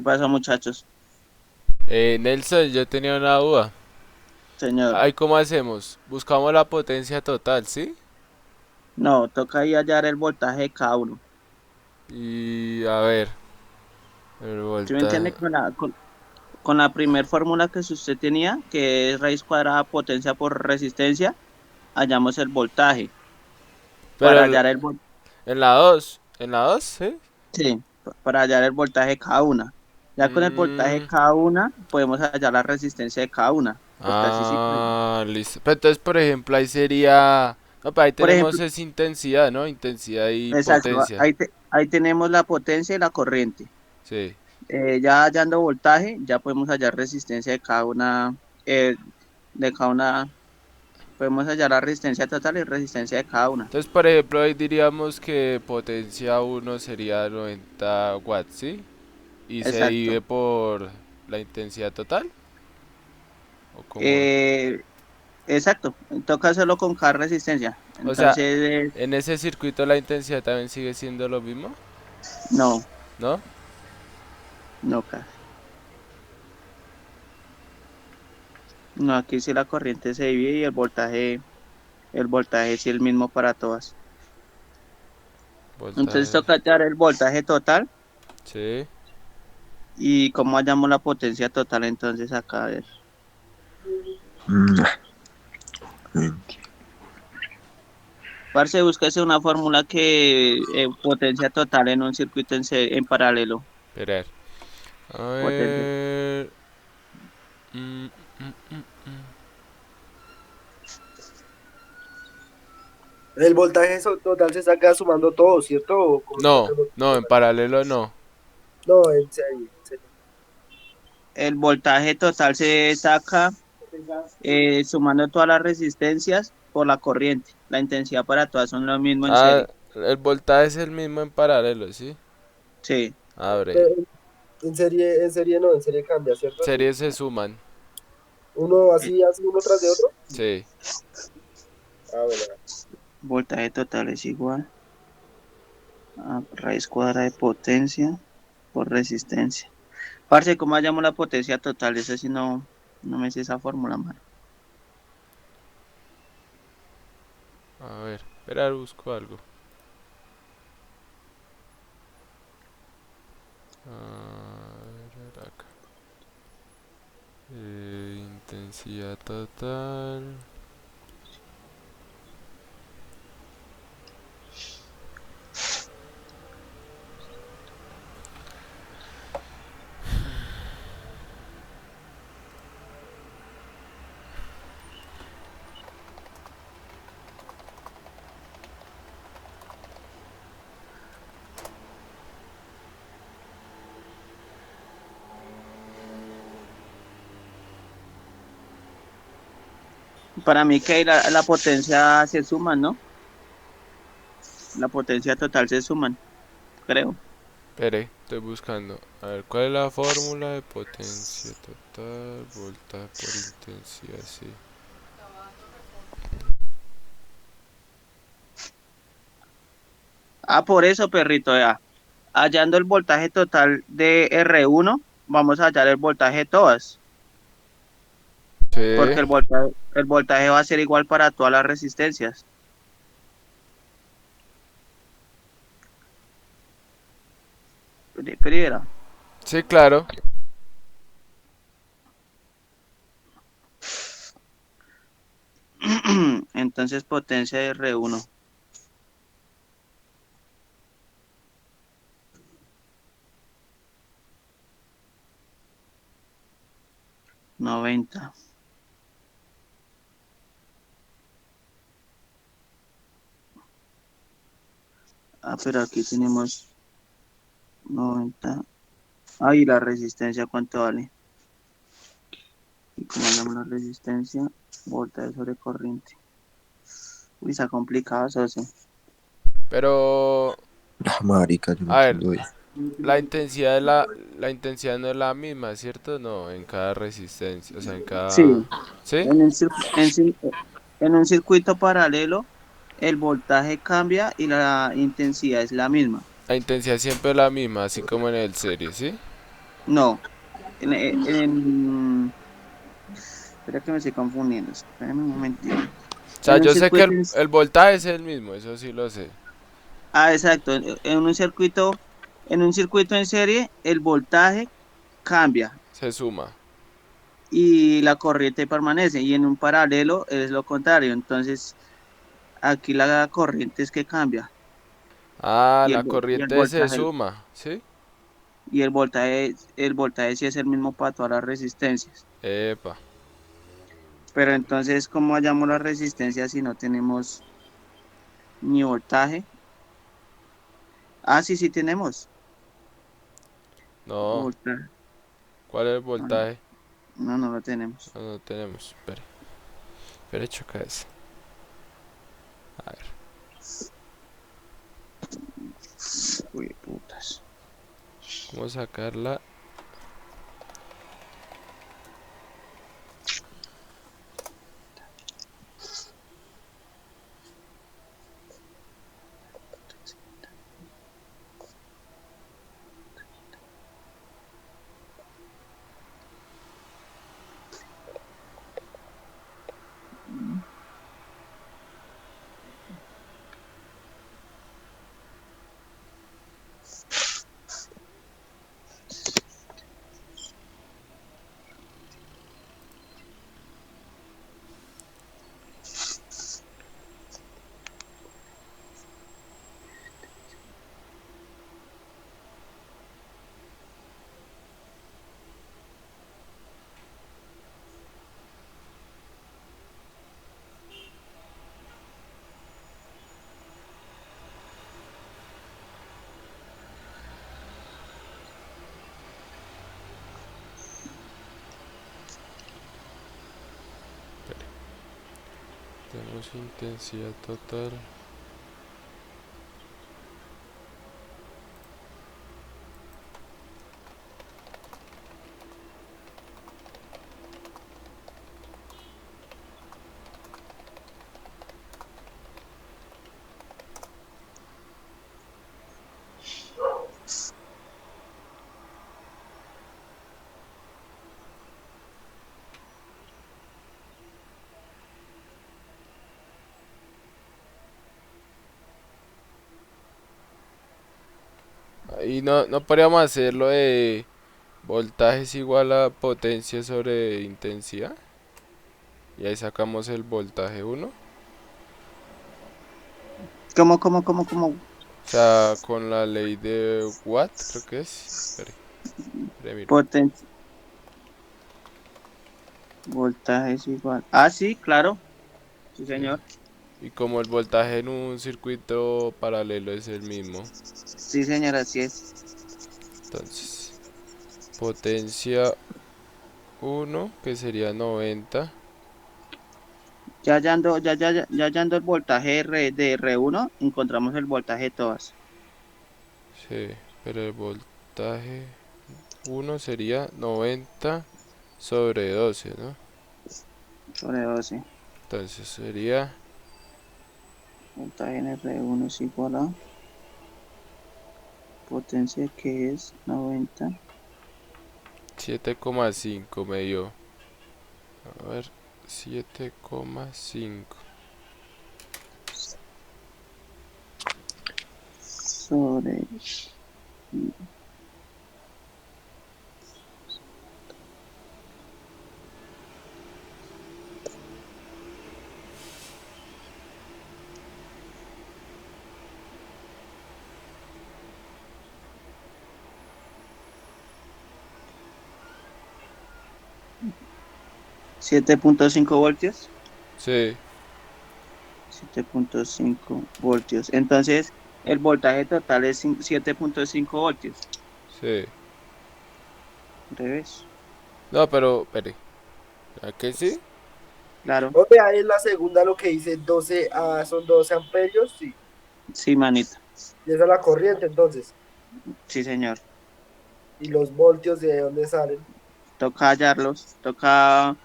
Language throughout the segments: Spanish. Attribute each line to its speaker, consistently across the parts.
Speaker 1: ¿Qué pasa, muchachos?
Speaker 2: Nelson, yo tenía una duda.
Speaker 1: Señor.
Speaker 2: Ay, ¿cómo hacemos? Buscamos la potencia total, ¿sí?
Speaker 1: No, toca ahí hallar el voltaje de cada uno.
Speaker 2: Y a ver, el
Speaker 1: ¿Sí me entiende?
Speaker 2: voltaje.
Speaker 1: Con la primer fórmula que usted tenía, que es raíz cuadrada potencia por resistencia, hallamos el voltaje.
Speaker 2: Pero
Speaker 1: Para hallar
Speaker 2: en la 2, ¿en la 2? ¿Sí?
Speaker 1: sí, para hallar el voltaje de cada una. Ya con el voltaje de
Speaker 2: Mm,
Speaker 1: cada una, podemos hallar la resistencia de cada una, porque así sí.
Speaker 2: listo. Pero entonces, por ejemplo, ahí sería. No, pero ahí
Speaker 1: Por
Speaker 2: tenemos
Speaker 1: ejemplo,
Speaker 2: es intensidad, ¿no? Intensidad y
Speaker 1: exacto,
Speaker 2: potencia.
Speaker 1: ahí tenemos la potencia y la corriente.
Speaker 2: Sí.
Speaker 1: Ya hallando voltaje, ya podemos hallar resistencia eh, de cada una, podemos hallar la resistencia total y resistencia de cada una.
Speaker 2: Entonces, por ejemplo, ahí diríamos que potencia uno sería 90 watts, ¿sí? Y se
Speaker 1: Exacto.
Speaker 2: divide por la intensidad total. ¿O cómo?
Speaker 1: Eh, exacto. Toca hacerlo con cada resistencia.
Speaker 2: O sea,
Speaker 1: Entonces,
Speaker 2: en ese circuito la intensidad también sigue siendo lo mismo,
Speaker 1: no,
Speaker 2: ¿no?
Speaker 1: no, no, aquí sí la corriente se divide y el voltaje sí es el mismo para todas. Entonces
Speaker 2: Voltaje.
Speaker 1: toca hallar el voltaje total
Speaker 2: Sí.
Speaker 1: y cómo hallamos la potencia total. Entonces acá, a ver.
Speaker 3: Mm,
Speaker 1: Parce, búsquese una fórmula que potencia total en un circuito en paralelo.
Speaker 2: Esperar. A
Speaker 1: Potencia.
Speaker 2: ver. mm, mm, mm.
Speaker 4: El voltaje total se saca sumando todo, ¿cierto? ¿O cómo se saca
Speaker 2: No,
Speaker 4: el voltaje
Speaker 2: no, en
Speaker 4: total?
Speaker 2: paralelo no.
Speaker 4: No, en serio, en serio.
Speaker 1: El voltaje total se saca sumando todas las resistencias por la corriente. La intensidad para todas son lo mismo en
Speaker 2: Ah,
Speaker 1: serie.
Speaker 2: el voltaje es el mismo en paralelo, ¿sí?
Speaker 1: Sí,
Speaker 2: Abre.
Speaker 4: Pero en serie no, en serie cambia, ¿cierto? Sí.
Speaker 2: Series se suman.
Speaker 4: Uno
Speaker 1: el
Speaker 4: así, uno tras de otro.
Speaker 2: Sí.
Speaker 4: Ah, bueno.
Speaker 1: voltaje total es igual a raíz cuadrada de potencia por resistencia. Parce, ¿cómo hallamos la potencia total? Eso sí no me sé esa fórmula, mano.
Speaker 2: A ver, esperar, busco algo. A ver, acá. Intensidad total.
Speaker 1: Para mí que ahí la potencia se suman, ¿no? La potencia total se suman, creo.
Speaker 2: Espere, estoy buscando. A ver, ¿cuál es la fórmula de potencia total? Voltaje por intensidad, sí.
Speaker 1: Ah, por eso, perrito, ya. Hallando el voltaje total de R1, vamos a hallar el voltaje de todas,
Speaker 2: Sí.
Speaker 1: porque el voltaje va a ser igual para todas las resistencias. Primera.
Speaker 2: Sí, claro.
Speaker 1: Entonces, potencia de R1, 90. Ah, pero aquí tenemos 90. Ah, y la resistencia, ¿cuánto vale? Y como hallamos la resistencia, voltaje sobre corriente. Uy, está complicado, socio.
Speaker 2: Pero,
Speaker 3: marica, yo no
Speaker 2: a ver,
Speaker 3: entiendo eso.
Speaker 2: la intensidad de la intensidad no es la misma, ¿cierto? No, en cada resistencia, o sea, en
Speaker 1: Sí,
Speaker 2: cada. ¿Sí?
Speaker 1: en un circuito paralelo, el voltaje cambia y la intensidad es la misma.
Speaker 2: La intensidad siempre es la misma, así como en el serie, ¿sí?
Speaker 1: No, espera que me estoy confundiendo, espérame un momentito.
Speaker 2: O sea,
Speaker 1: En un
Speaker 2: yo sé que
Speaker 1: circuito,
Speaker 2: el voltaje es el mismo, eso sí lo sé.
Speaker 1: exacto, en un circuito en serie, el voltaje cambia
Speaker 2: Se suma.
Speaker 1: y la corriente permanece, y en un paralelo es lo contrario. Entonces, aquí la corriente es que cambia
Speaker 2: Ah,
Speaker 1: y
Speaker 2: la corriente se suma, ¿sí?
Speaker 1: el voltaje sí es el mismo para todas las resistencias.
Speaker 2: Epa.
Speaker 1: Pero entonces, ¿cómo hallamos la resistencia si no tenemos ni voltaje? Ah, sí, sí tenemos
Speaker 2: No,
Speaker 1: voltaje.
Speaker 2: ¿cuál es el
Speaker 1: No, no,
Speaker 2: voltaje?
Speaker 1: no, no lo tenemos.
Speaker 2: No, no tenemos. Espere, espere, choca eso. A ver.
Speaker 1: Uy, putas.
Speaker 2: ¿Cómo sacarla? Espere. Tenemos intensidad total. Y no podríamos hacerlo de voltaje es igual a potencia sobre intensidad. Y ahí sacamos el voltaje uno.
Speaker 1: ¿Cómo?
Speaker 2: O sea, con la ley de Watt, creo que es. Espere, espere, miro.
Speaker 1: Potencia, voltaje es igual. Ah, sí, claro. Sí,
Speaker 2: Sí.
Speaker 1: señor.
Speaker 2: Y como el voltaje en un circuito paralelo es el mismo,
Speaker 1: Sí, señor, así es.
Speaker 2: entonces potencia uno que sería 90.
Speaker 1: Ya hallando el voltaje de R1, encontramos el voltaje de todas.
Speaker 2: Sí, pero el voltaje uno sería 90 sobre 12, ¿no?
Speaker 1: Sobre 12.
Speaker 2: Entonces sería
Speaker 1: Voltaje en R1 es igual a potencia que es 90
Speaker 2: 7,5 me dio. A ver, 7,5.
Speaker 1: sobre 7,5 voltios.
Speaker 2: Sí,
Speaker 1: 7,5 voltios. Entonces, el voltaje total es 7,5 voltios.
Speaker 2: sí.
Speaker 1: Al revés.
Speaker 2: No, pero, espere. ¿A qué sí?
Speaker 1: Claro.
Speaker 4: ¿Dónde hay en la segunda lo que dice 12 son 12 amperios? Sí.
Speaker 1: Sí, manito.
Speaker 4: Y esa es la corriente entonces.
Speaker 1: Sí, señor.
Speaker 4: ¿Y los voltios de dónde salen?
Speaker 1: Toca hallarlos. Toca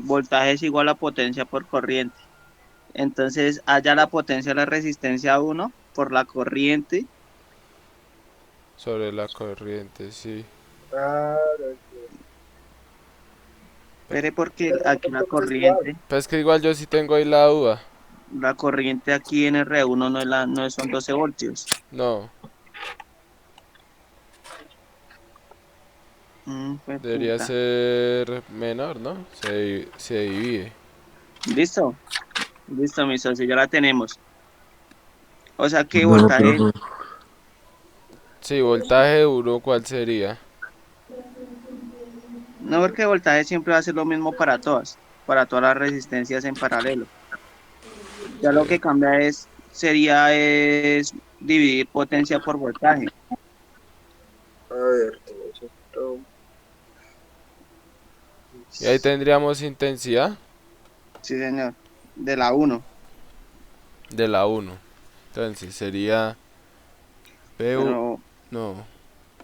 Speaker 1: voltaje es igual a potencia por corriente. Entonces, halla la potencia de la resistencia 1 por la corriente.
Speaker 2: Sobre la corriente, sí.
Speaker 4: Ah, no entiendo.
Speaker 1: Espere porque
Speaker 4: Pero
Speaker 1: aquí
Speaker 4: entonces igual.
Speaker 2: Pues que igual yo sí tengo ahí la duda.
Speaker 1: la corriente aquí en R1 no es son 12 voltios.
Speaker 2: No,
Speaker 1: Fue
Speaker 2: debería
Speaker 1: puta.
Speaker 2: ser menor, ¿no? Se divide.
Speaker 1: ¿Listo? Listo, mi socio, ya la tenemos. O sea que
Speaker 3: No,
Speaker 1: voltaje,
Speaker 3: profe.
Speaker 2: Sí, voltaje uno, ¿cuál sería?
Speaker 1: no porque voltaje siempre va a ser lo mismo para todas las resistencias en paralelo. Ya lo
Speaker 2: Sí.
Speaker 1: que cambia sería dividir potencia por voltaje.
Speaker 4: A ver, entonces,
Speaker 2: Y ahí tendríamos intensidad
Speaker 1: Sí, señor. De la uno.
Speaker 2: de la uno. Entonces sería PU.
Speaker 1: Pero
Speaker 2: No,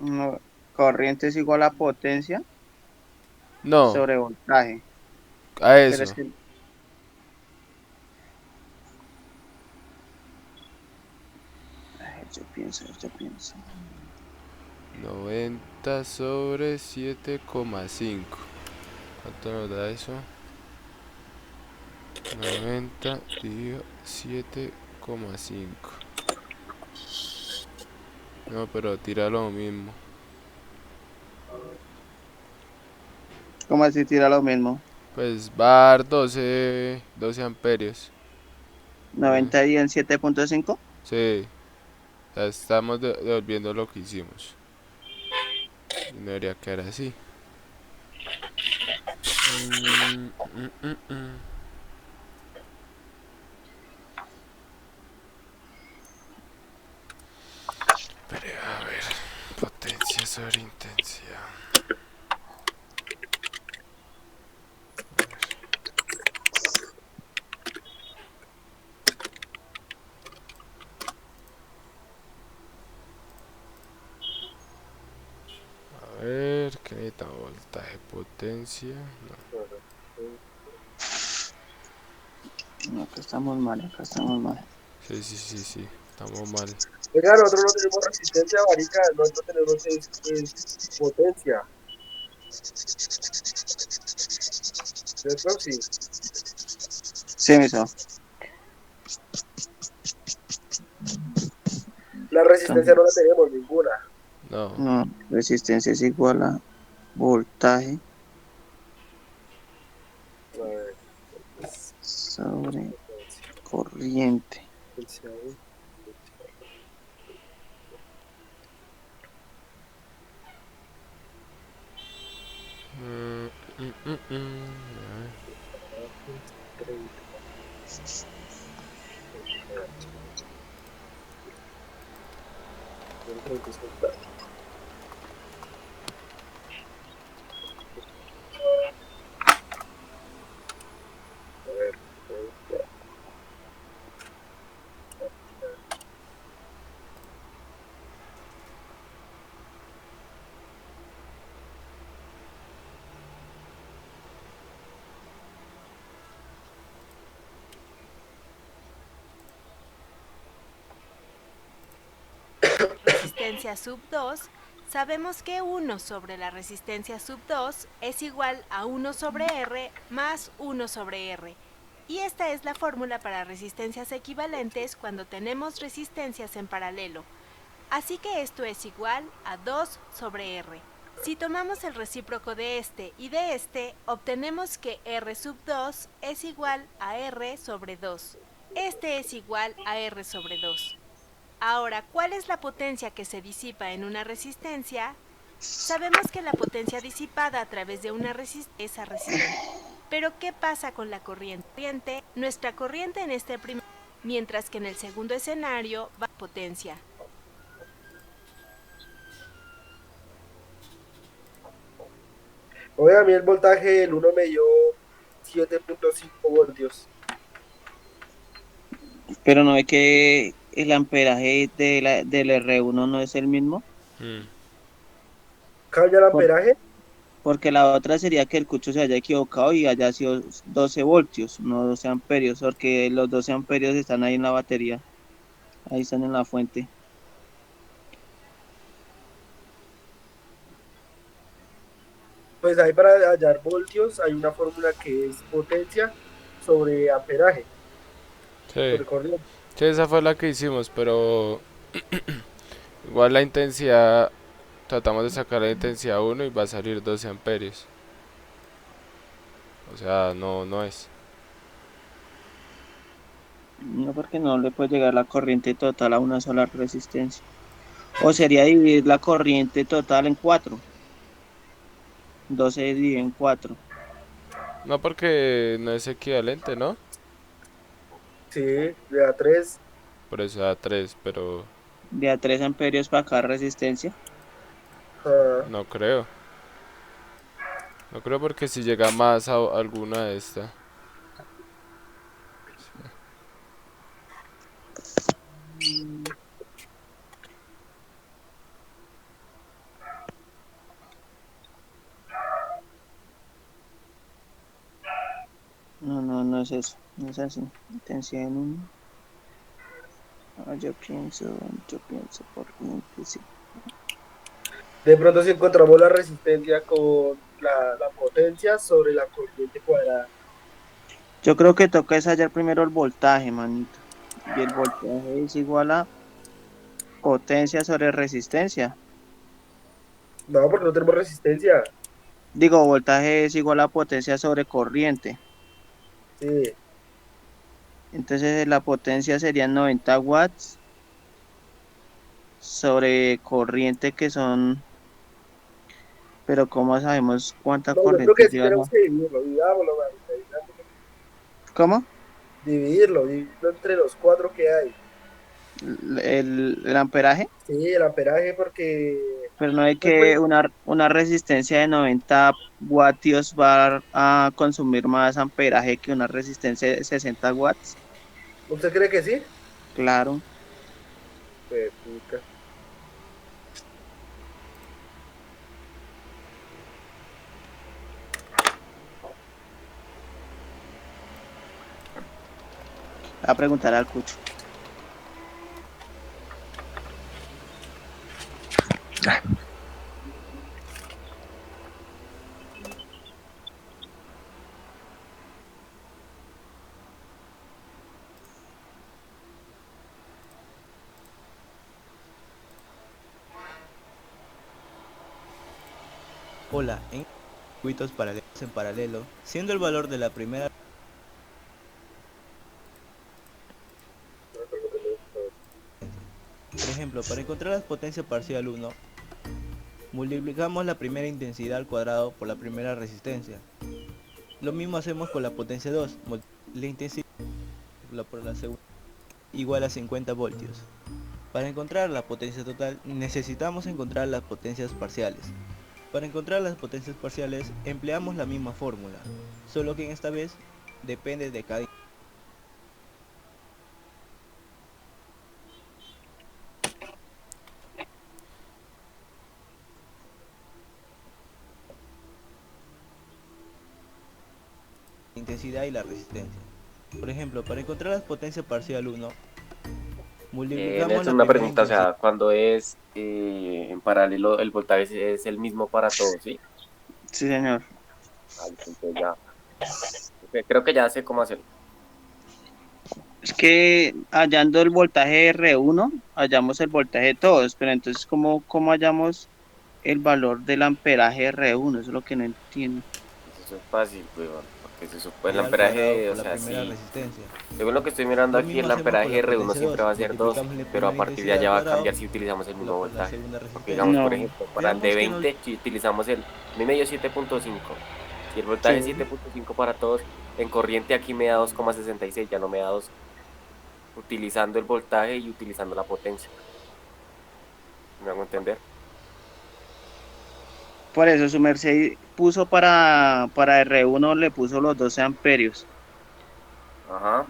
Speaker 1: no, corriente es igual a potencia
Speaker 2: no,
Speaker 1: sobre voltaje.
Speaker 2: a
Speaker 1: Pero es
Speaker 2: eso.
Speaker 1: que, yo pienso.
Speaker 2: 90 sobre 7,5. ¿Cuánto nos da eso? 90 dividido 7,5. No, pero tira lo mismo.
Speaker 1: ¿Cómo así tira lo mismo?
Speaker 2: Pues va a dar 12 amperios. Eh,
Speaker 1: 90 y en 7,5.
Speaker 2: sí, ya estamos devolviendo lo que hicimos. Y no debería quedar así. Mm, mm, mm, mm. Pero a ver, potencia sobre intensidad. A ver, ¿qué necesita? Voltaje, potencia. No.
Speaker 1: No, acá estamos mal.
Speaker 2: Sí, sí, sí, sí. Estamos mal.
Speaker 4: oiga, nosotros no tenemos resistencia, marica, nosotros tenemos es potencia, ¿cierto? Sí.
Speaker 1: Sí, miso.
Speaker 4: La resistencia
Speaker 1: Entonces,
Speaker 4: no la tenemos ninguna.
Speaker 2: No.
Speaker 1: no, resistencia es igual a voltaje
Speaker 4: A ver, es
Speaker 1: sobre
Speaker 4: potencia,
Speaker 1: corriente.
Speaker 4: potencia,
Speaker 2: Mm, mm, mm, mm. A ver.
Speaker 4: 30. A ver,
Speaker 5: Resistencia sub 2, sabemos que 1 sobre la resistencia sub 2 es igual a 1 sobre R más 1 sobre R. Y esta es la fórmula para resistencias equivalentes cuando tenemos resistencias en paralelo. Así que esto es igual a 2 sobre R. Si tomamos el recíproco de este y de este, obtenemos que R sub 2 es igual a R sobre 2. Este es igual a R sobre 2. Ahora, ¿cuál es la potencia que se disipa en una resistencia? Sabemos que la potencia disipada a través de una resistencia es a resistente. Pero, ¿qué pasa con la corriente? Nuestra corriente en este primer, mientras que en el segundo escenario va a potencia.
Speaker 4: oiga, a mí el voltaje del 1 me dio 7.5 voltios.
Speaker 1: Pero no ve que el amperaje del R1 no es el mismo.
Speaker 2: Mm.
Speaker 4: ¿Cambia el
Speaker 1: Por-
Speaker 4: amperaje?
Speaker 1: Porque la otra sería que el cucho se haya equivocado y haya sido 12 voltios, no 12 amperios, porque los 12 amperios están ahí en la batería, ahí están en la fuente.
Speaker 4: Pues ahí para hallar voltios hay una fórmula que es potencia sobre amperaje,
Speaker 2: Sí,
Speaker 4: sobre corriente.
Speaker 2: sí, esa fue la que hicimos, pero igual la intensidad, tratamos de sacar la intensidad 1 y va a salir 12 amperios. O sea, no es.
Speaker 1: No, porque no le puede llegar la corriente total a una sola resistencia. O sería dividir la corriente total en 4. 12 dividido en 4.
Speaker 2: No porque no es equivalente, ¿no?
Speaker 4: Sí, de A3.
Speaker 2: Por eso da 3, pero
Speaker 1: De a 3 amperios para cada resistencia.
Speaker 2: no creo. No creo porque si llega más a alguna de estas.
Speaker 1: No es eso. No es así. Intensidad en 1. Yo pienso corriente, sí.
Speaker 4: De pronto si encontramos la resistencia con la potencia sobre la corriente cuadrada.
Speaker 1: Yo creo que toca es hallar primero el voltaje, manito. Y el voltaje es igual a potencia sobre resistencia.
Speaker 4: No, porque no tenemos resistencia.
Speaker 1: Digo, voltaje es igual a potencia sobre corriente.
Speaker 4: Sí.
Speaker 1: Entonces la potencia sería 90 watts sobre corriente que son, pero ¿cómo sabemos cuánta
Speaker 4: No, yo creo que
Speaker 1: corriente
Speaker 4: sí
Speaker 1: lleva
Speaker 4: tenemos que dividirlo. Dividámoslo, marica,
Speaker 1: ¿Cómo?
Speaker 4: dividirlo entre los cuatro que hay.
Speaker 1: El amperaje,
Speaker 4: Sí, el amperaje porque
Speaker 1: pero no hay
Speaker 4: pues,
Speaker 1: que una resistencia de 90 vatios va a consumir más amperaje que una resistencia de 60 watts.
Speaker 4: ¿usted cree que sí?
Speaker 1: Claro.
Speaker 4: Pues, puta.
Speaker 1: A preguntar al Cucho.
Speaker 6: Hola, en circuitos paralelos en paralelo, siendo el valor de la primera. Por ejemplo, para encontrar la potencia parcial 1, multiplicamos la primera intensidad al cuadrado por la primera resistencia. Lo mismo hacemos con la potencia 2, la intensidad por la segunda, igual a 50 voltios. Para encontrar la potencia total necesitamos encontrar las potencias parciales. Para encontrar las potencias parciales empleamos la misma fórmula, solo que en esta vez depende de cada intensidad y la resistencia. Por ejemplo, para encontrar la potencia parcial 1, multiplicamos
Speaker 7: Nelson,
Speaker 6: la
Speaker 7: una
Speaker 6: primera
Speaker 7: pregunta, o
Speaker 6: intensidad.
Speaker 7: sea, cuando es en paralelo el voltaje es el mismo para todos, ¿sí?
Speaker 1: Sí, señor.
Speaker 7: Ah, entonces ya, ok, creo que ya sé cómo hacerlo.
Speaker 1: Es que hallando el voltaje R1, hallamos el voltaje de todos, pero entonces, ¿cómo hallamos el valor del amperaje R1? Eso es lo que no entiendo.
Speaker 7: Eso es fácil, weón, porque se supone el
Speaker 6: Al cuadrado
Speaker 7: amperaje, o
Speaker 6: por la
Speaker 7: sea,
Speaker 6: primera
Speaker 7: sí,
Speaker 6: resistencia.
Speaker 7: según lo que estoy mirando
Speaker 6: Lo
Speaker 7: aquí,
Speaker 6: mismo
Speaker 7: el
Speaker 6: hacemos con
Speaker 7: amperaje
Speaker 6: la
Speaker 7: R1
Speaker 6: potencia
Speaker 7: siempre
Speaker 6: 2,
Speaker 7: va a ser 2,
Speaker 6: multiplicamos la
Speaker 7: pero a
Speaker 6: primera
Speaker 7: partir de
Speaker 6: intensidad al
Speaker 7: allá va a
Speaker 6: cuadrado
Speaker 7: cambiar si utilizamos el mismo
Speaker 6: por la
Speaker 7: voltaje.
Speaker 6: segunda
Speaker 7: Porque
Speaker 6: resistencia.
Speaker 7: digamos, por
Speaker 1: No,
Speaker 7: ejemplo, para el de
Speaker 6: Veamos que
Speaker 7: 20, si utilizamos a mí me dio 7.5. Si el voltaje es
Speaker 1: sí.
Speaker 7: 7.5 para todos, en corriente aquí me da 2,66, ya no me da 2, utilizando el voltaje y utilizando la potencia. ¿Me hago entender?
Speaker 1: Por eso su merced puso para R1, le puso los 12 amperios,
Speaker 7: Ajá.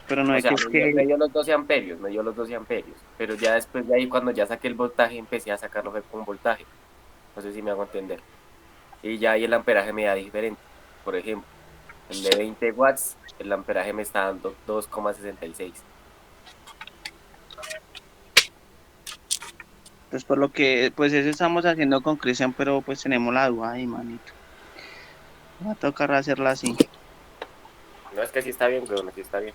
Speaker 1: pero no
Speaker 7: O
Speaker 1: es que
Speaker 7: sea,
Speaker 1: es que,
Speaker 7: me dio los 12 amperios, me dio los 12 amperios. Pero ya después de ahí, cuando ya saqué el voltaje, empecé a sacarlo fue con voltaje. No sé si me hago entender. Y ya ahí el amperaje me da diferente. Por ejemplo, el de 20 watts, el amperaje me está dando 2,66.
Speaker 1: pues por lo que, pues eso estamos haciendo con Cristian, pero pues tenemos la duda ahí, manito. Va a tocar hacerla así.
Speaker 7: No, es que sí está bien, weón, sí está bien.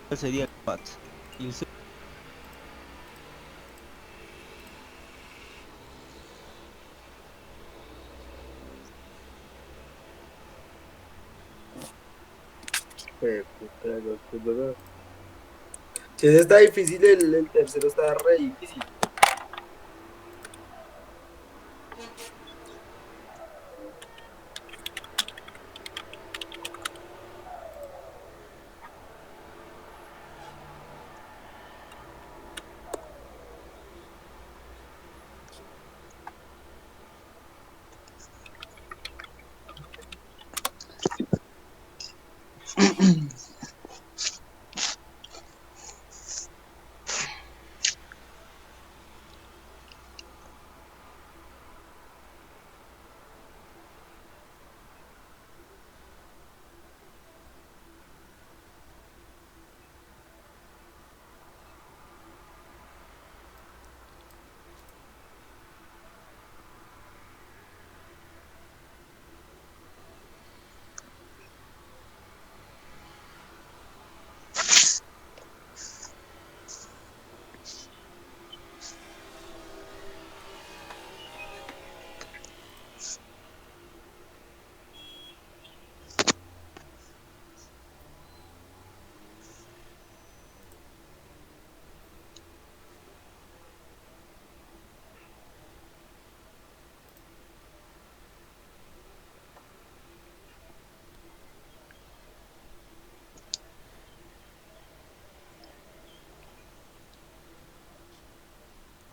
Speaker 6: ¿Cuál sería el Watts? Y el
Speaker 4: Puta, no. Si ese está difícil, el tercero está re difícil.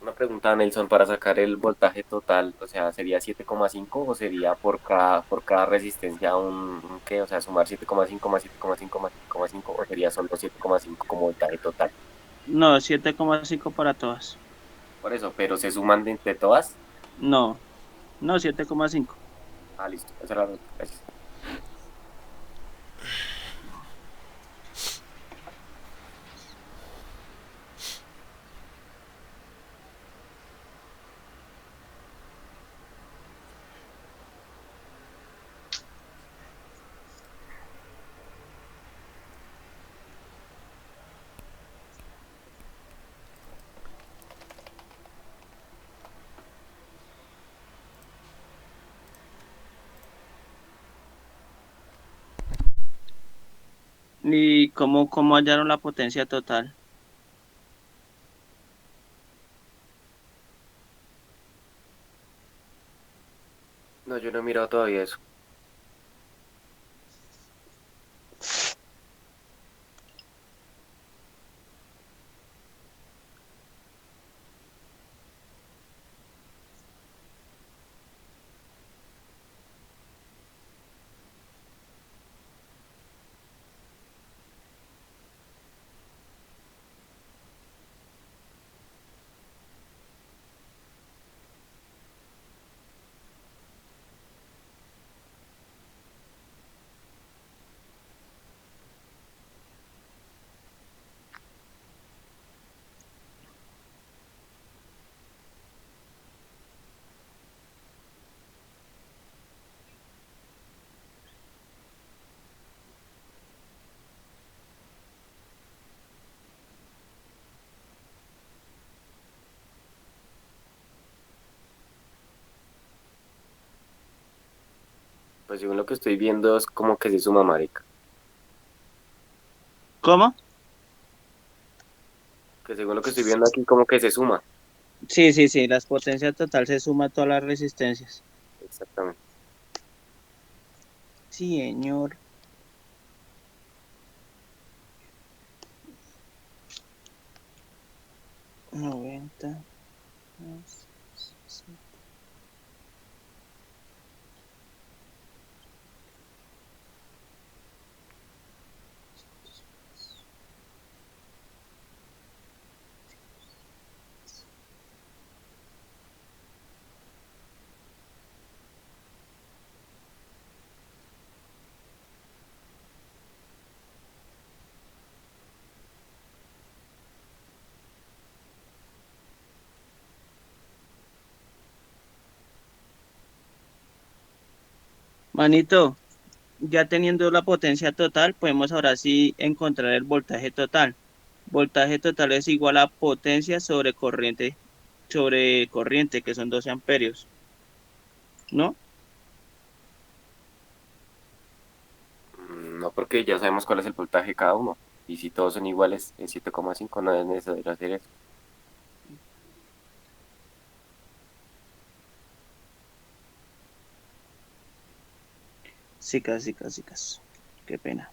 Speaker 4: Una pregunta, Nelson, para sacar el voltaje total, o sea, ¿sería 7,5 o sería por cada resistencia qué? O sea, sumar 7,5 más 7,5 más 7,5 o sería solo 7,5 como voltaje total.
Speaker 1: No, 7,5 para todas.
Speaker 7: Por eso, pero se suman de entre todas.
Speaker 1: No, no, 7,5.
Speaker 7: Ah, listo, esa es la pregunta. Gracias.
Speaker 1: ¿Y cómo hallaron la potencia total?
Speaker 7: No, yo no he mirado todavía eso. Pues según lo que estoy viendo es como que se suma, marica.
Speaker 1: ¿Cómo?
Speaker 7: Que según lo que estoy viendo aquí, como que se suma.
Speaker 1: Sí, sí, sí, las potencias total se suma a todas las resistencias.
Speaker 7: Exactamente.
Speaker 1: Sí, señor. Noventa. Más 60. Manito, ya teniendo la potencia total, podemos ahora sí encontrar el voltaje total. Voltaje total es igual a potencia sobre corriente, que son 12 amperios, ¿no?
Speaker 7: No, porque ya sabemos cuál es el voltaje de cada uno. Y si todos son iguales en 7,5 no es necesario hacer eso.
Speaker 1: Sí, casi, casi, casi. Qué pena.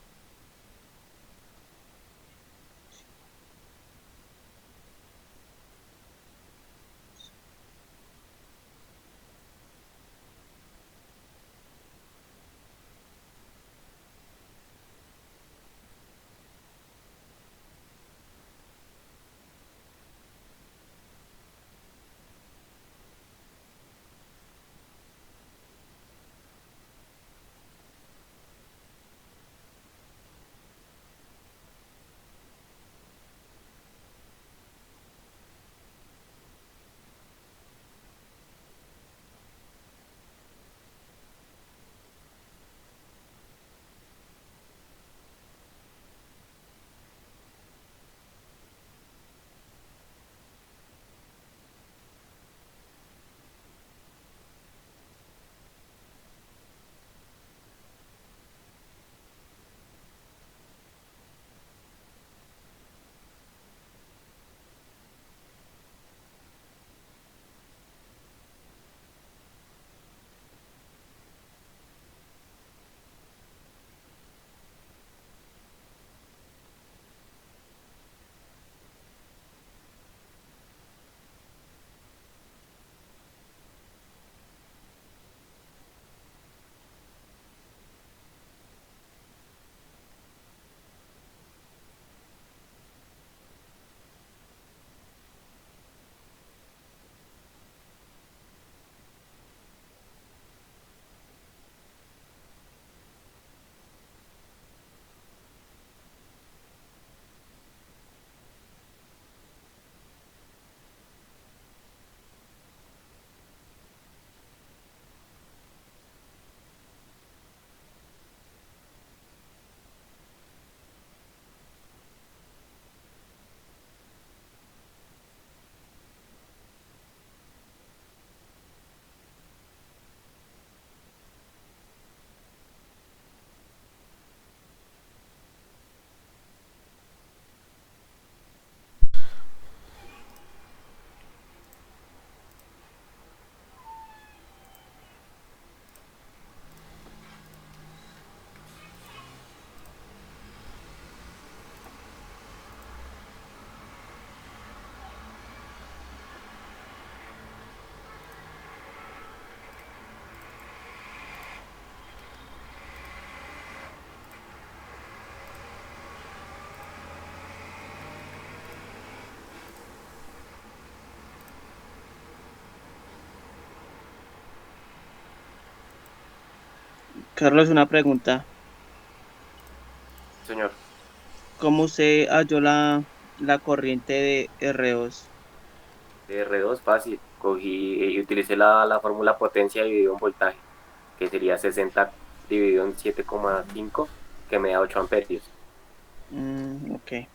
Speaker 1: Carlos, una pregunta.
Speaker 7: Señor,
Speaker 1: ¿Cómo usted halló la corriente de R2?
Speaker 7: R2 fácil. Cogí y utilicé la fórmula potencia dividido en voltaje, que sería 60 dividido en 7,5 que me da 8 amperios.
Speaker 1: Ok.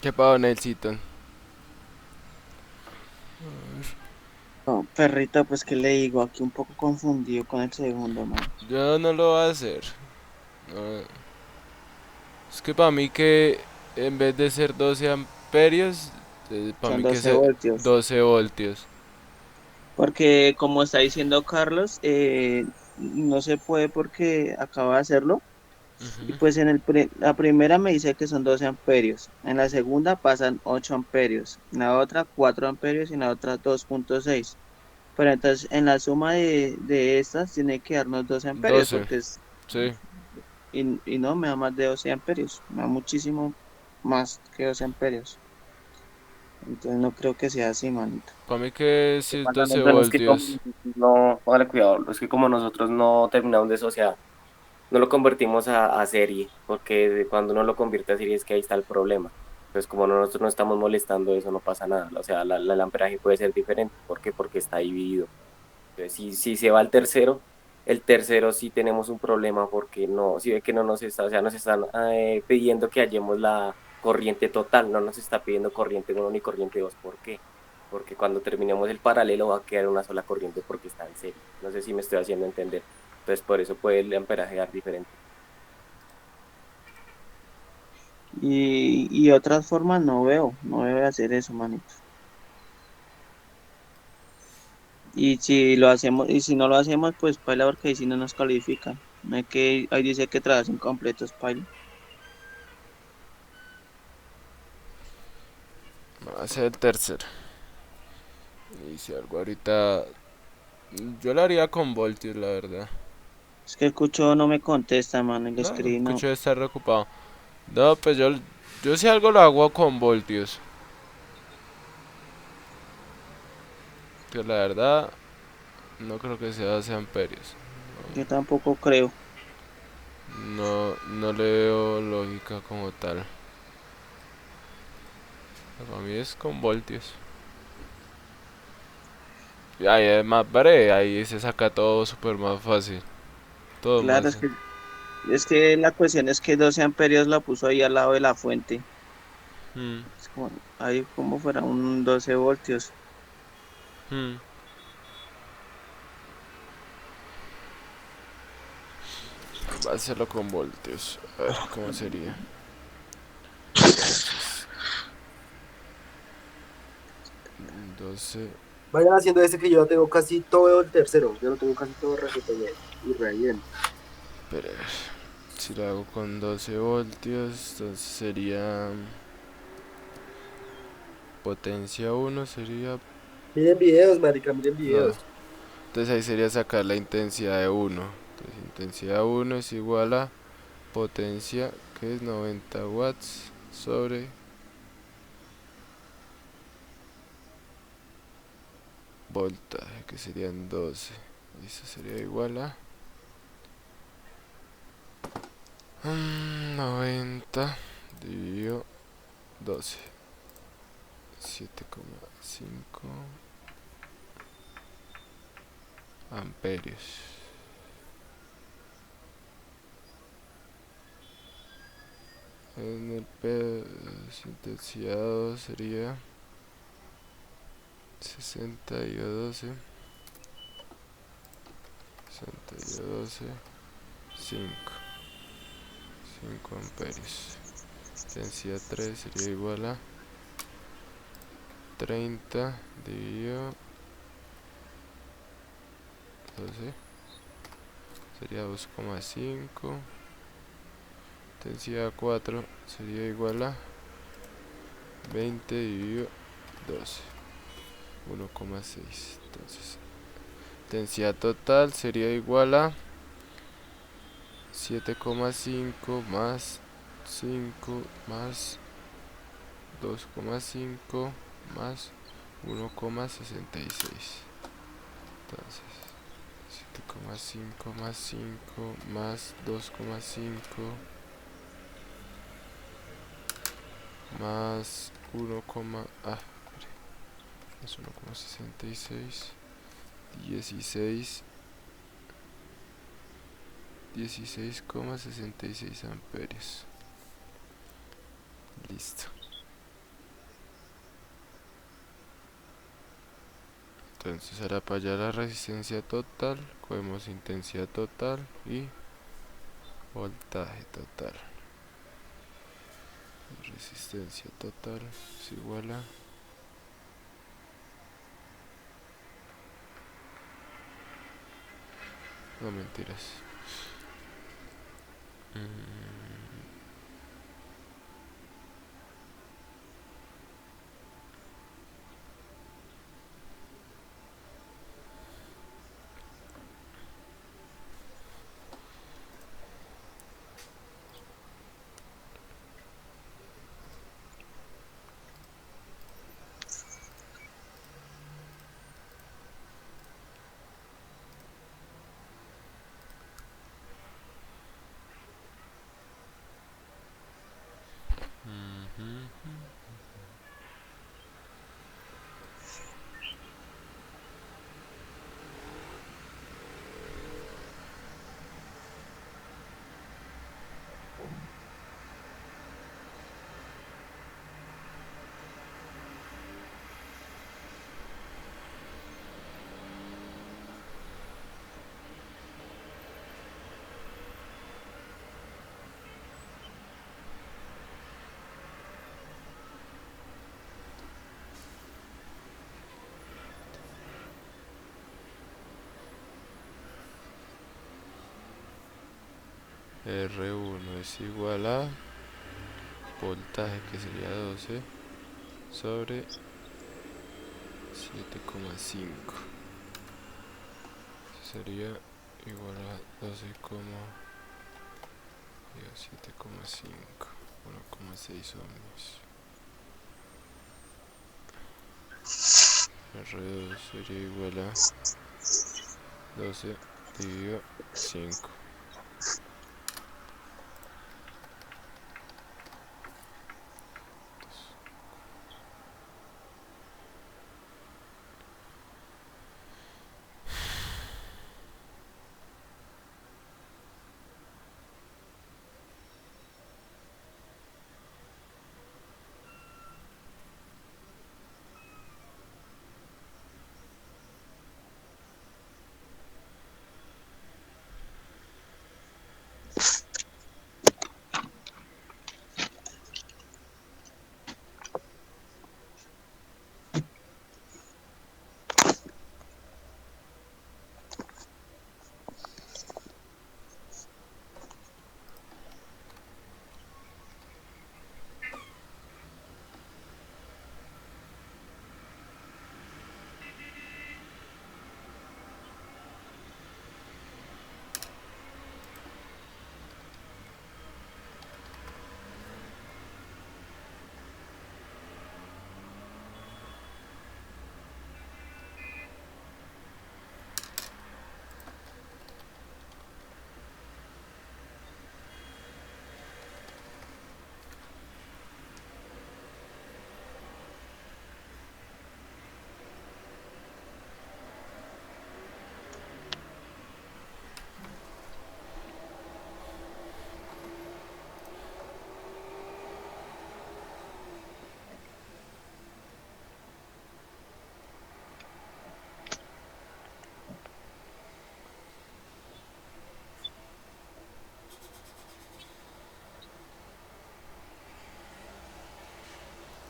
Speaker 2: ¿Qué pasó, Nelsito?
Speaker 1: No, perrito, pues que le digo, aquí un poco confundido con el segundo, man.
Speaker 2: Yo no lo voy a hacer. No. Es que para mí que en vez de ser 12 amperios, para
Speaker 1: Son
Speaker 2: mí que
Speaker 1: 12
Speaker 2: es
Speaker 1: voltios.
Speaker 2: 12 voltios.
Speaker 1: Porque como está diciendo Carlos, no se puede porque acaba de hacerlo. Y
Speaker 2: Ujú.
Speaker 1: pues la primera me dice que son 12 amperios. En la segunda pasan 8 amperios. En la otra 4 amperios y en la otra 2,6. Pero entonces en la suma de estas tiene que darnos 12 amperios
Speaker 2: 12,
Speaker 1: porque es...
Speaker 2: sí.
Speaker 1: Y no me da más de 12 amperios. Me da muchísimo más que 12 amperios. Entonces no creo que sea así, manito.
Speaker 2: Para mí que sí es 12
Speaker 7: Mandamiento, no es que como
Speaker 2: voltios.
Speaker 7: no, póngale cuidado, es que como nosotros no terminamos de eso, o sea, no lo convertimos a serie, porque cuando uno lo convierte a serie es que ahí está el problema. Entonces, como nosotros no estamos molestando eso, no pasa nada. O sea, el amperaje puede ser diferente. ¿Por qué? Porque está dividido. Entonces, si se va al tercero, el tercero sí tenemos un problema porque no, si ve que no nos está, o sea, nos están pidiendo que hallemos la corriente total, no nos está pidiendo corriente uno ni corriente 2. ¿Por qué? Porque cuando terminemos el paralelo va a quedar una sola corriente porque está en serie. No sé si me estoy haciendo entender. Entonces, por eso puede el amperaje dar diferente.
Speaker 1: Y otras formas no veo hacer eso, manito. Y si lo hacemos, y si no lo hacemos, pues paila porque ahí sí no nos califican. No es que ahí dice que trabajan incompletos, paila.
Speaker 2: Va a ser el tercero. Y si algo ahorita. Yo lo haría con voltios, la verdad.
Speaker 1: Es que el cucho no me contesta, mano, y le
Speaker 2: No,
Speaker 1: escribí, no.
Speaker 2: escucho de estar ocupado. No, pues yo si algo lo hago con voltios. Que la verdad, no creo que sea 12 amperios.
Speaker 1: Yo tampoco creo.
Speaker 2: No, no le veo lógica como tal. Para mí es con voltios. Y ahí es más breve, ahí se saca todo súper más fácil. Todo
Speaker 1: Claro,
Speaker 2: más.
Speaker 1: es que la cuestión es que 12 amperios la puso ahí al lado de la fuente.
Speaker 2: Mm,
Speaker 1: Es como, ahí como fuera un 12 voltios.
Speaker 2: mm. Va a hacerlo con voltios. A ver cómo sería. Entonces, 12.
Speaker 3: Vayan haciendo este que yo tengo casi todo el tercero. Yo lo tengo casi todo resuelto y re bien.
Speaker 2: Pero si lo hago con 12 voltios, entonces sería potencia 1, sería.
Speaker 3: Miren videos, marica, miren
Speaker 2: No.
Speaker 3: videos.
Speaker 2: Entonces ahí sería sacar la intensidad de 1. Entonces intensidad 1 es igual a potencia, que es 90 watts, sobre voltaje, que serían 12. Eso sería igual a 90 dividido 12. 7,5 amperios. En el intensidad 2 sería 60 y 12, 5 amperios. Intensidad 3 sería igual a 30 dividido 12, sería 2,5. Intensidad 4 sería igual a 20 dividido 12, 1,6. Entonces intensidad total sería igual a 7,5 más 5 más 2,5 más 1,66. Entonces 7,5 más 5 más 2,5 más 1, es 1,66, 16, 16,66 amperios. Listo. Entonces ahora para allá la resistencia total, cogemos intensidad total y voltaje total. Resistencia total es igual a no mentiras. R1 es igual a voltaje, que sería 12 sobre 7,5. Sería igual a 7,5, 1,6 ohmios. R2 sería igual a 12 dividido 5.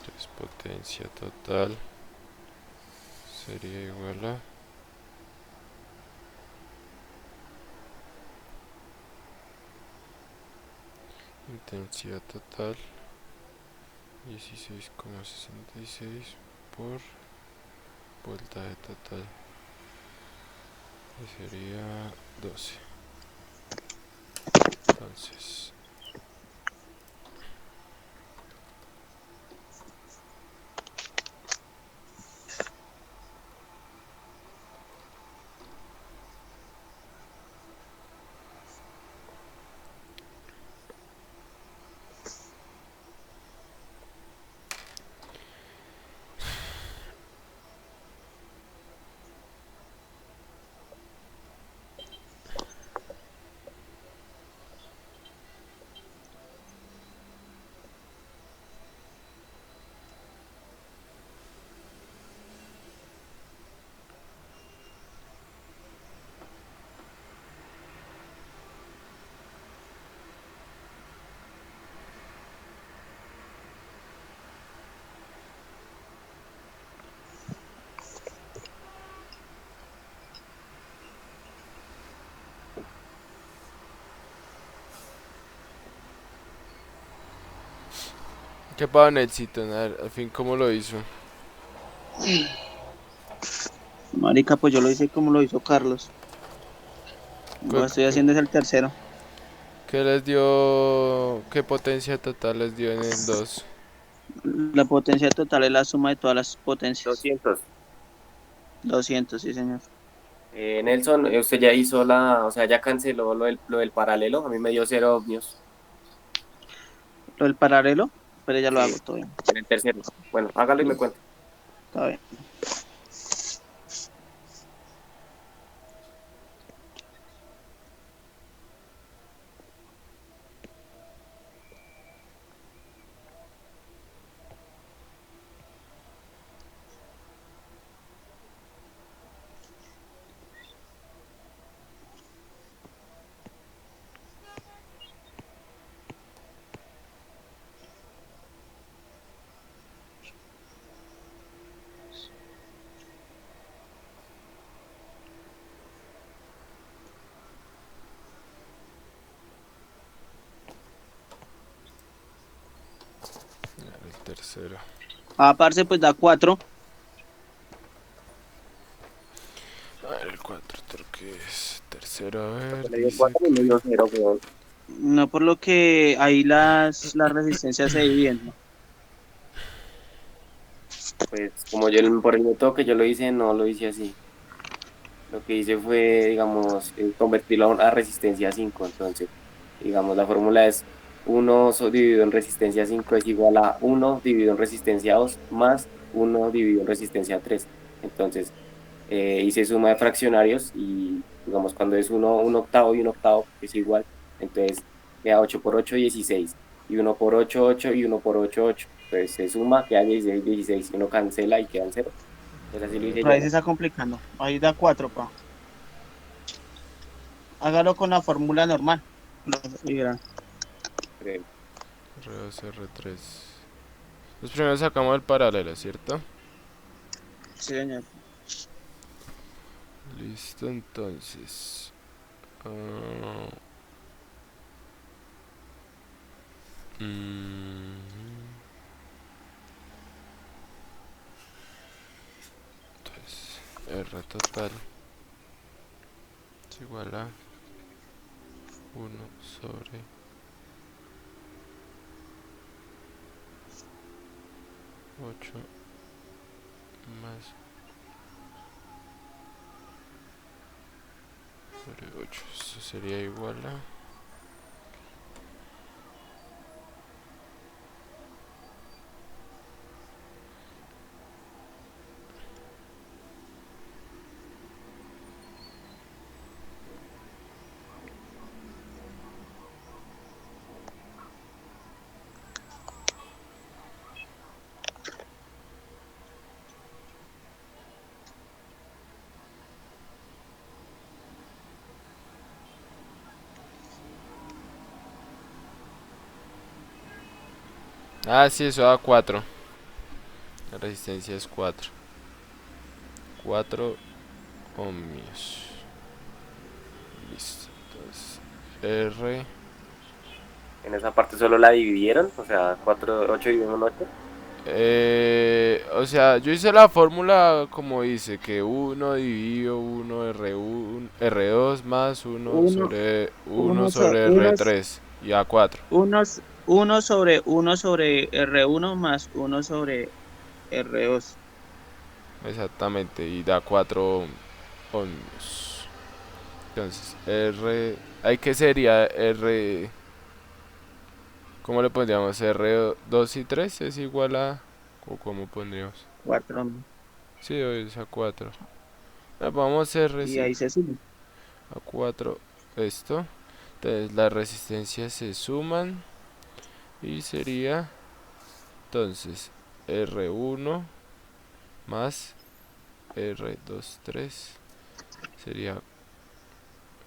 Speaker 2: Entonces potencia total sería igual a intensidad total 16,66 por voltaje total, que sería 12. Entonces ¿Qué pasó, Nelsito? Al fin, ¿cómo lo hizo?
Speaker 1: Marica, pues yo lo hice como lo hizo Carlos. Lo
Speaker 2: ¿Qué,
Speaker 1: estoy
Speaker 2: qué-
Speaker 1: haciendo es el tercero.
Speaker 2: qué les dio? ¿Qué potencia total les dio en el 2?
Speaker 1: La potencia total es la suma de todas las potencias.
Speaker 7: 200.
Speaker 1: 200, sí, señor.
Speaker 7: Nelson, usted ya hizo o sea, ya canceló lo del paralelo. A mí me dio 0 ohmios
Speaker 1: Lo del paralelo, pero ya lo
Speaker 7: sí,
Speaker 1: hago todo bien.
Speaker 7: en el tercero. Bueno, hágalo y me cuenta.
Speaker 1: Está bien.
Speaker 2: El tercero.
Speaker 1: Parce, pues da 4.
Speaker 2: A ver, el 4, ¿qué es? Tercero, a ver,
Speaker 7: Le dio
Speaker 2: dice
Speaker 7: 4 y me dio
Speaker 2: que...
Speaker 7: 0, weón.
Speaker 1: No por lo que ahí las resistencias se dividen, ¿no?
Speaker 7: Pues como por el método que yo lo hice, no lo hice así. Lo que hice fue, digamos, convertirlo a resistencia 5. Entonces, digamos, la fórmula es 1 dividido en resistencia 5 es igual a 1 dividido en resistencia 2 más 1 dividido en resistencia 3. Entonces, hice suma de fraccionarios y, digamos, cuando es un octavo y un octavo, es igual. Entonces, queda 8 por 8 16. Y 1 por 8 8 y 1 por 8 8. Entonces, se suma, queda 16 16. Y uno cancela y quedan 0. Entonces, así lo hice
Speaker 1: Pero
Speaker 7: yo,
Speaker 1: ahí se
Speaker 7: ¿no?
Speaker 1: está complicando. Ahí da 4, pa. Hágalo con la fórmula normal. Y verá.
Speaker 2: R2, R3. Los primeros sacamos el paralelo, ¿cierto?
Speaker 1: Sí, señor.
Speaker 2: Listo, entonces. ah, mm, entonces, R total es igual a 1/8 más sobre 8. Eso sería igual a... Ah, sí, eso da 4. La resistencia es 4. 4 ohmios. Listo. Entonces, R.
Speaker 7: En esa parte solo la dividieron, o sea, 4 8 dividido en 8.
Speaker 2: O sea, yo hice la fórmula como dice, que 1 dividido 1 R1, R2 más 1
Speaker 1: Uno,
Speaker 2: sobre 1
Speaker 1: uno,
Speaker 2: sobre R3 y A4.
Speaker 1: uno sobre uno sobre R1 más uno sobre R2.
Speaker 2: Exactamente, y da 4 ohmios. Entonces, R... ¿Ahí qué sería R? ¿Cómo le pondríamos? R2 y 3 es igual a... ¿O cómo pondríamos?
Speaker 1: 4.
Speaker 2: Sí, es a 4. Vamos a R,
Speaker 1: Y
Speaker 2: sí.
Speaker 1: ahí se suma.
Speaker 2: A 4 esto. Entonces las resistencias se suman y sería entonces R1 más R23 sería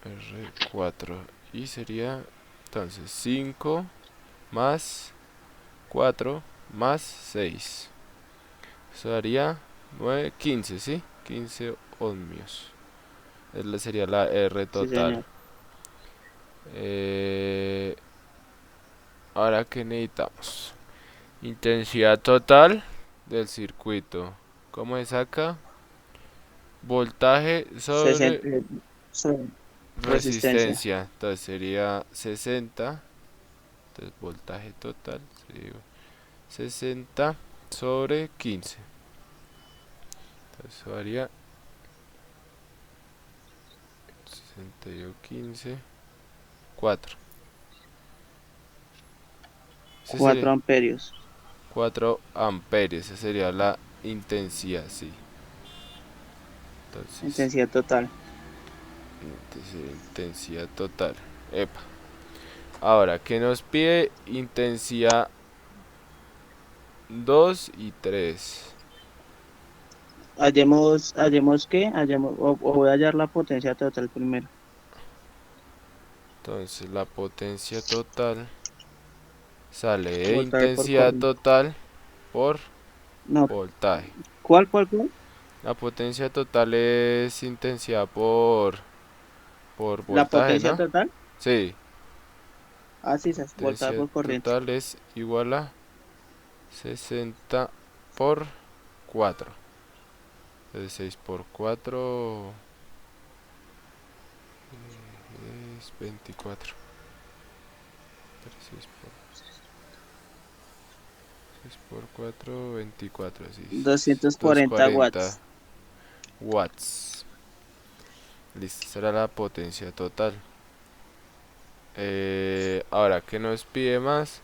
Speaker 2: R4 y sería entonces 5 más 4 más 6. Eso daría 9, 15, ¿sí? 15 ohmios. Esa sería la R
Speaker 1: Sí,
Speaker 2: total.
Speaker 1: señor.
Speaker 2: Ahora, ¿qué necesitamos? Intensidad total del circuito. ¿Cómo es acá? Voltaje sobre
Speaker 1: 60, sobre resistencia.
Speaker 2: resistencia. Entonces sería 60. Entonces voltaje total sería 60 sobre 15. Entonces eso haría 60 y 15. 4.
Speaker 1: 4 amperios.
Speaker 2: 4 amperios. Esa sería la intensidad, sí. Entonces,
Speaker 1: Intensidad total.
Speaker 2: intensidad total. Epa. Ahora, ¿qué nos pide? Intensidad 2 y 3.
Speaker 1: Hallemos qué, o voy a hallar la potencia total primero.
Speaker 2: Entonces, la potencia total sale de
Speaker 1: Voltaje por
Speaker 2: intensidad
Speaker 1: corriente.
Speaker 2: total por
Speaker 1: No,
Speaker 2: voltaje.
Speaker 1: ¿cuál?
Speaker 2: La potencia total es intensidad por
Speaker 1: ¿La
Speaker 2: voltaje,
Speaker 1: potencia
Speaker 2: ¿no?
Speaker 1: total?
Speaker 2: Sí.
Speaker 1: Sí, voltaje
Speaker 2: Potencia
Speaker 1: por corriente.
Speaker 2: total es igual a 60 por 4. Entonces 6 por 4 es 24. 6 por 4, 24, así.
Speaker 1: 240 watts.
Speaker 2: watts. Listo, será la potencia total. Ahora, ¿qué nos pide más?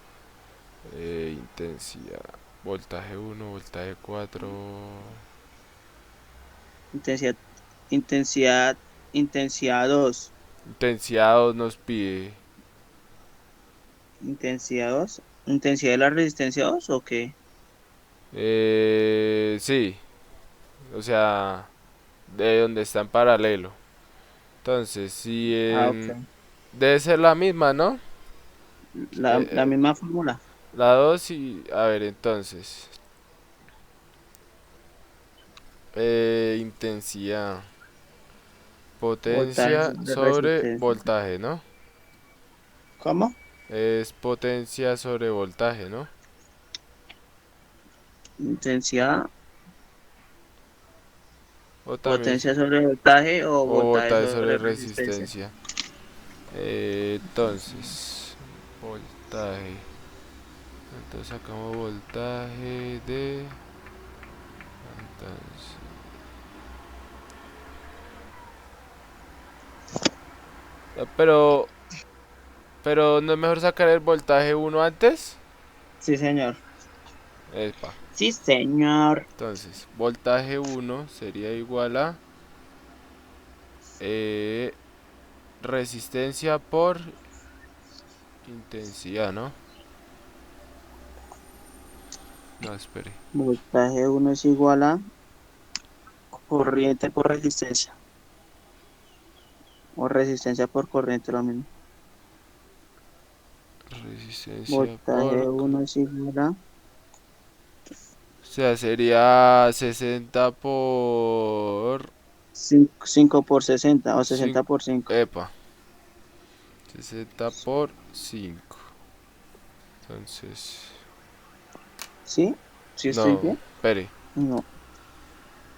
Speaker 2: Intensidad. Voltaje 1, voltaje 4.
Speaker 1: Intensidad, intensidad, intensidad 2.
Speaker 2: Intensidad 2 nos pide.
Speaker 1: Intensidad 2. ¿Intensidad de la resistencia 2 o qué?
Speaker 2: Sí. O sea, de donde está en paralelo. Entonces, si
Speaker 1: Ok.
Speaker 2: debe ser la misma, ¿no?
Speaker 1: La misma fórmula.
Speaker 2: La 2 y... A ver, entonces. Intensidad.
Speaker 1: Voltaje
Speaker 2: Potencia
Speaker 1: sobre
Speaker 2: sobre
Speaker 1: resistencia.
Speaker 2: voltaje, ¿no?
Speaker 1: ¿Cómo?
Speaker 2: Es potencia sobre voltaje, ¿no?
Speaker 1: Intensidad,
Speaker 2: O también...
Speaker 1: potencia sobre voltaje o
Speaker 2: O
Speaker 1: voltaje
Speaker 2: voltaje
Speaker 1: sobre
Speaker 2: sobre
Speaker 1: resistencia.
Speaker 2: resistencia. Entonces... Voltaje. Entonces sacamos voltaje de... Entonces... Pero... Pero no es mejor sacar el voltaje 1 antes.
Speaker 1: Sí, señor.
Speaker 2: Epa.
Speaker 1: Sí, señor.
Speaker 2: Entonces, voltaje 1 sería igual a resistencia por intensidad, ¿no? No, espere.
Speaker 1: Voltaje 1 es igual a corriente por resistencia. O resistencia por corriente, lo mismo.
Speaker 2: Resistencia
Speaker 1: Voltaje
Speaker 2: por...
Speaker 1: 1 es igual a
Speaker 2: O sea, sería 60 por...
Speaker 1: 5 por 60 o 60
Speaker 2: 5.
Speaker 1: por 5.
Speaker 2: Epa. 60 por 5. Entonces...
Speaker 1: ¿Sí? ¿Sí estoy
Speaker 2: No,
Speaker 1: bien?
Speaker 2: espere.
Speaker 1: No.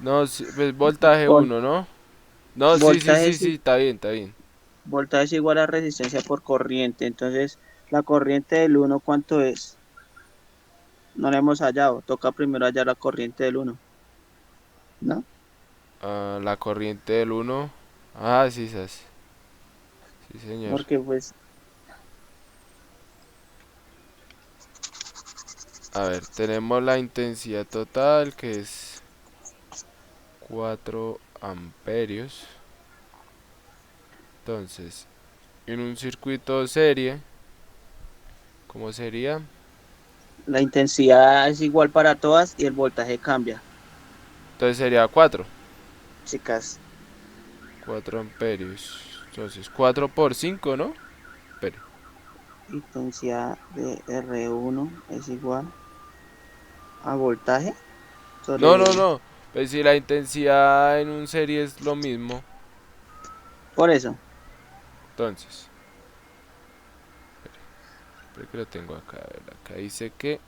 Speaker 2: No, pues voltaje
Speaker 1: Vol-
Speaker 2: 1, ¿no? No, sí, sí,
Speaker 1: voltaje,
Speaker 2: sí, sí, está bien, está bien.
Speaker 1: voltaje es igual a resistencia por corriente. Entonces, la corriente del 1, ¿cuánto es? No la hemos hallado. Toca primero hallar la corriente del 1. ¿No?
Speaker 2: La corriente del 1. Ah, sí, sas. Sí, señor.
Speaker 1: Porque pues,
Speaker 2: A ver, tenemos la intensidad total que es 4 amperios. Entonces, en un circuito de serie, ¿cómo sería?
Speaker 1: la intensidad es igual para todas y el voltaje cambia.
Speaker 2: Entonces sería 4.
Speaker 1: Chicas,
Speaker 2: 4 amperios. Entonces, 4 por 5, ¿no? Espere.
Speaker 1: intensidad de R1 es igual a voltaje
Speaker 2: No, no,
Speaker 1: sobre...
Speaker 2: no. Pues si la intensidad en un serie es lo mismo.
Speaker 1: Por eso,
Speaker 2: Entonces, espere que lo tengo acá. A ver, acá dice que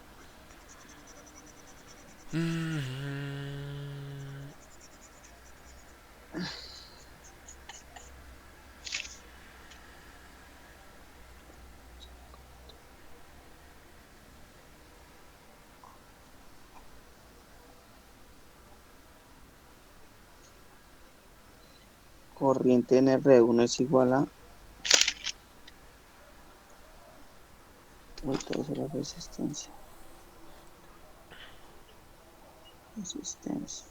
Speaker 1: Corriente en R1 es igual a voltaje a la resistencia. Resistencia.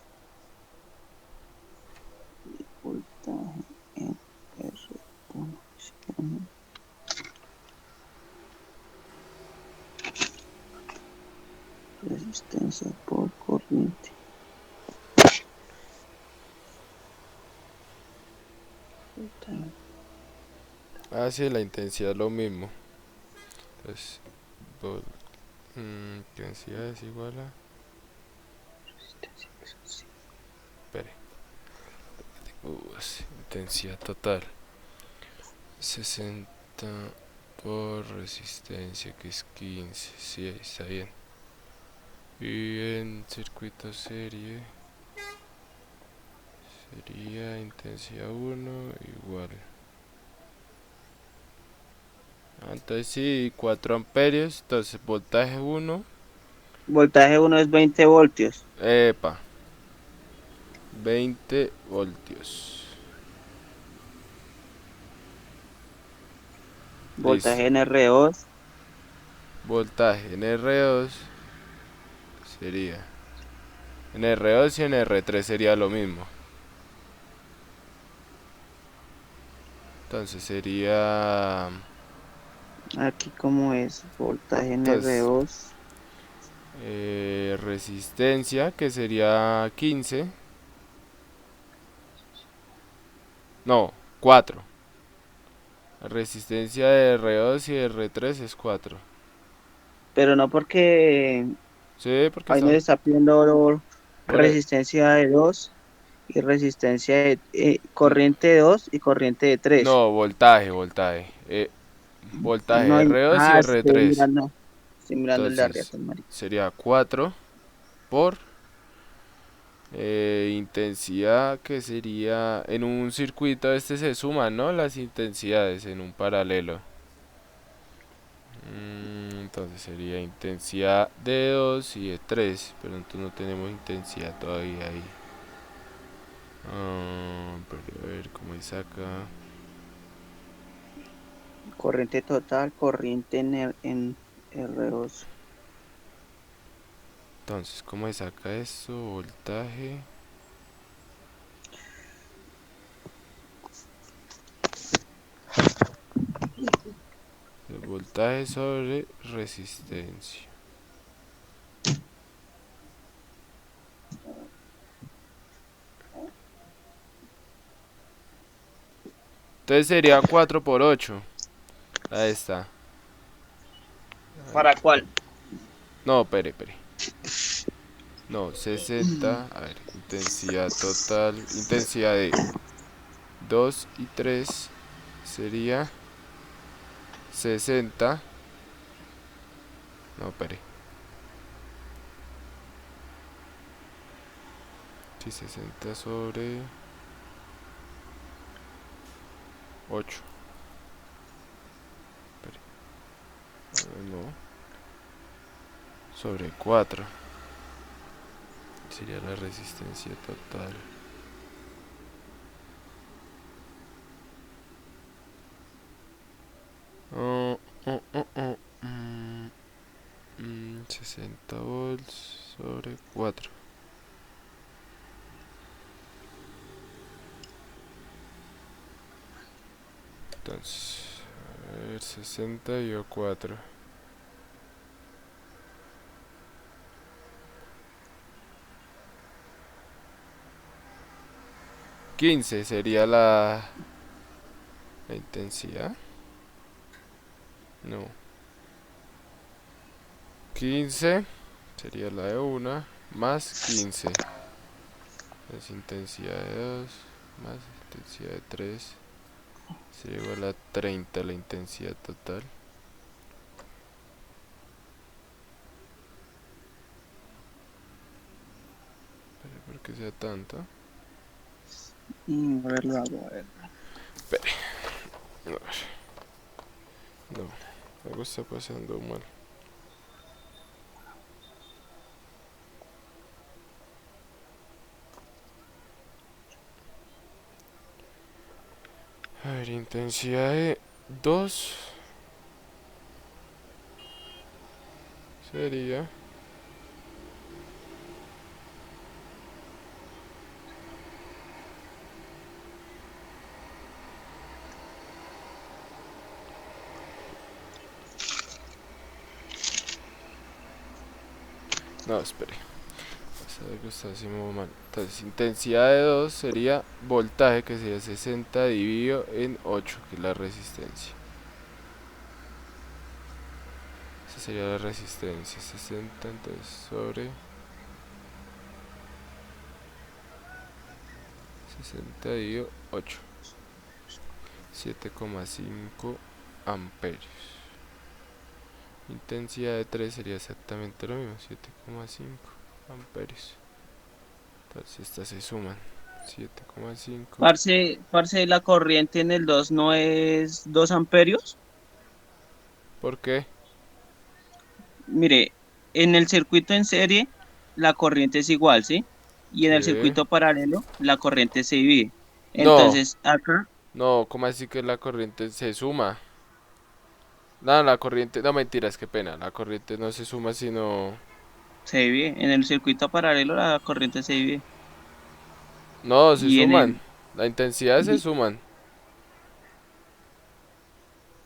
Speaker 1: Y voltaje en R1 es igual a resistencia por corriente. Voltaje.
Speaker 2: Ah, sí, la intensidad es lo mismo. Entonces, intensidad es igual a...
Speaker 1: Resistencia, eso sí.
Speaker 2: Espere. Sí, intensidad total. 60 por resistencia, que es 15. Sí, ahí está bien. Y en circuito serie sería intensidad 1 igual. Entonces sí, 4 amperios. Entonces voltaje 1.
Speaker 1: Voltaje 1 es 20 voltios.
Speaker 2: Epa. 20 voltios.
Speaker 1: Voltaje
Speaker 2: Listo.
Speaker 1: en R2
Speaker 2: Voltaje en R2 sería... En R2 y en R3 sería lo mismo. Entonces sería...
Speaker 1: aquí como es voltaje en
Speaker 2: Entonces,
Speaker 1: R2
Speaker 2: resistencia, que sería 15. No, 4. Resistencia de R2 y de R3 es 4.
Speaker 1: pero no porque
Speaker 2: Sí, porque
Speaker 1: ahí nos
Speaker 2: están...
Speaker 1: está pidiendo
Speaker 2: Por e-
Speaker 1: resistencia de 2 y resistencia de corriente de 2 y corriente de 3.
Speaker 2: No, voltaje. Voltaje
Speaker 1: No hay,
Speaker 2: R2 y R3.
Speaker 1: estoy mirando el de arriba,
Speaker 2: Entonces,
Speaker 1: pues, marica.
Speaker 2: sería 4 por intensidad, que sería... En un circuito este se suman, ¿no? Las intensidades en un paralelo. Entonces sería intensidad de 2 y de 3, pero entonces no tenemos intensidad todavía ahí. Pero a ver cómo es acá.
Speaker 1: Corriente total, corriente en R2.
Speaker 2: Entonces, ¿cómo es acá esto? Voltaje. El voltaje sobre resistencia. Entonces sería 4 por 8. Ahí está.
Speaker 1: ¿Para cuál?
Speaker 2: No, espere. No, 60. A ver, intensidad total. Intensidad de 2 y 3 sería 60. No, espere. Sí, 60 sobre 8. Espere. No. Sobre 4. Sería la resistencia total. Oh, oh, oh, oh. 60 volts sobre 4. Entonces, a ver, 60 y 4. $15 sería la intensidad. No. 15 sería la de 1 más 15. Es intensidad de 2 más intensidad de 3. Sería igual a 30 la intensidad total. que sea tanta.
Speaker 1: A ver, lo hago, a ver.
Speaker 2: Espere. A ver. No, algo está pasando mal. A ver, intensidad de 2 sería... No, espere. Algo está haciendo mal. Entonces, intensidad de 2 sería voltaje, que sería 60 dividido en 8, que es la resistencia. Esa sería la resistencia, 60 entonces sobre 60 dividido 8, 7,5 amperios. Intensidad de 3 sería exactamente lo mismo, 7,5 amperios. Entonces estas se suman, 7,5.
Speaker 1: Parce, la corriente en el 2 no es 2 amperios.
Speaker 2: ¿Por qué?
Speaker 1: Mire, en el circuito en serie, la corriente es igual, ¿sí? Y en el
Speaker 2: Sí.
Speaker 1: circuito paralelo, la corriente se divide.
Speaker 2: No,
Speaker 1: Entonces, acá
Speaker 2: no, ¿cómo así que la corriente se suma? No, la corriente, no mentiras, qué pena, la corriente no se suma sino...
Speaker 1: se divide. En el circuito paralelo, la corriente se divide.
Speaker 2: No, se
Speaker 1: Y en
Speaker 2: suman,
Speaker 1: el...
Speaker 2: la intensidad se
Speaker 1: y-
Speaker 2: suman.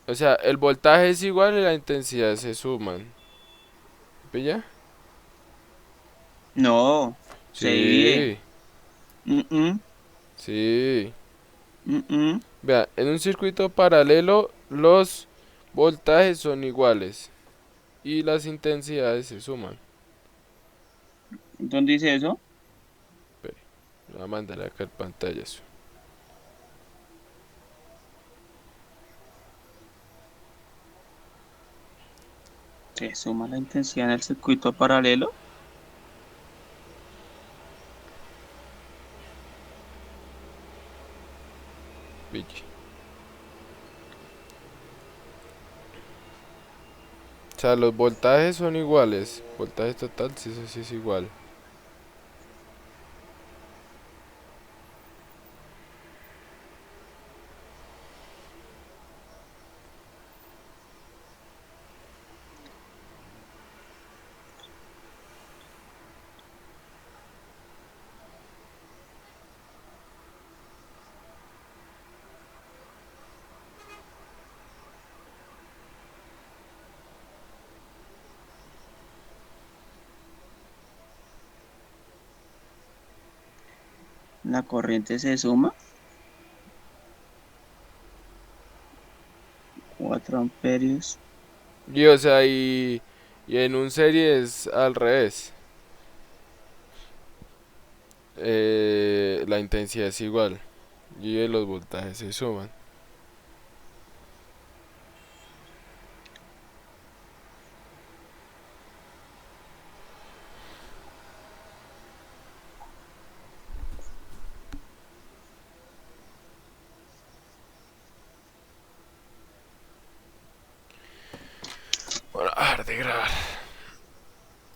Speaker 2: O sea, el voltaje es igual y la intensidad se suman. ¿Pilla?
Speaker 1: no, se divide.
Speaker 2: Sí,
Speaker 1: Mm, mm,
Speaker 2: sí.
Speaker 1: mm.
Speaker 2: Vea, en un circuito paralelo los voltajes son iguales y las intensidades se suman.
Speaker 1: ¿Dónde dice eso?
Speaker 2: Espere, voy a mandar acá el pantallazo.
Speaker 1: Se suma la intensidad en el circuito paralelo.
Speaker 2: Pille. O sea, los voltajes son iguales. Voltaje total, sí, eso sí es igual.
Speaker 1: La corriente se suma. 4 amperios.
Speaker 2: Y o sea, y en un serie es al revés. La intensidad es igual y los voltajes se suman. Bueno, a ver de grabar.